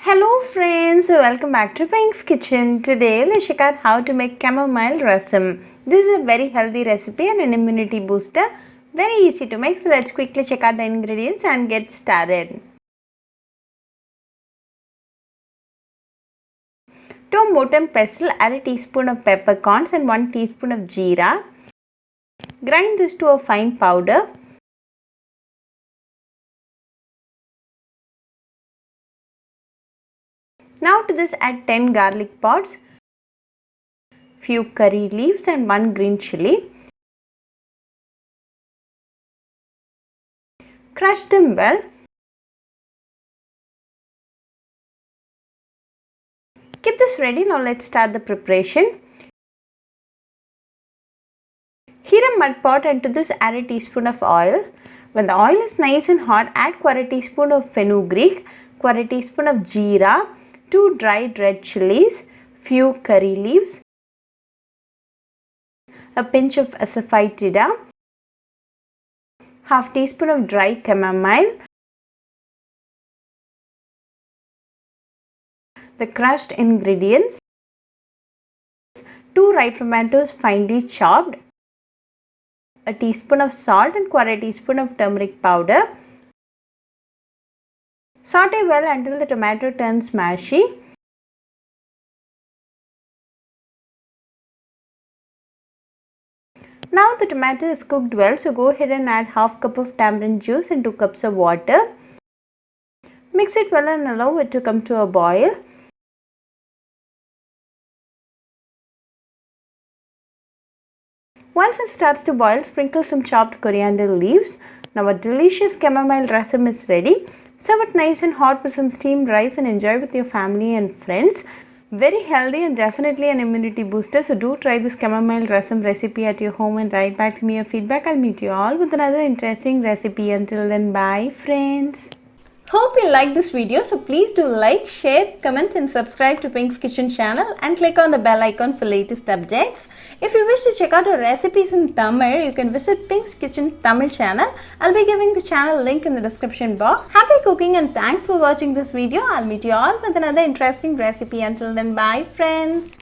Hello friends, welcome back to Pink's Kitchen. Today let's check out how to make Chamomile Rasam. This is a very healthy recipe and an immunity booster. Very easy to make, so let's quickly check out the ingredients and get started. 2 mortar pestle, add a teaspoon of peppercorns and 1 teaspoon of jeera. Grind this to a fine powder. Now to this add 10 garlic pods, few curry leaves and 1 green chilli. Crush them well. Keep this ready. Now let's start the preparation. Heat a mud pot and to this add a teaspoon of oil. When the oil is nice and hot, add 1/4 teaspoon of Fenugreek, 1/4 teaspoon of Jeera, 2 dried red chillies, few curry leaves, a pinch of Asafoetida, half teaspoon of dry chamomile, the crushed ingredients, 2 ripe tomatoes finely chopped, a teaspoon of salt and 1/4 teaspoon of turmeric powder. Saute well until the tomato turns mushy. Now the tomato is cooked well, so go ahead and add half cup of tamarind juice and 2 cups of water. Mix it well and allow it to come to a boil. Once it starts to boil, sprinkle some chopped coriander leaves. Now a delicious chamomile rasam is ready. Serve it nice and hot with some steamed rice and enjoy with your family and friends. Very healthy and definitely an immunity booster. So do try this chamomile rasam recipe at your home and write back to me your feedback. I'll meet you all with another interesting recipe. Until then, bye friends. Hope you like this video, so please do like, share, comment and subscribe to Pink's Kitchen channel and click on the bell icon for latest updates. If you wish to check out our recipes in Tamil, you can visit Pink's Kitchen Tamil channel. I'll be giving the channel link in the description box. Happy cooking and thanks for watching this video. I'll meet you all with another interesting recipe. Until then, bye friends.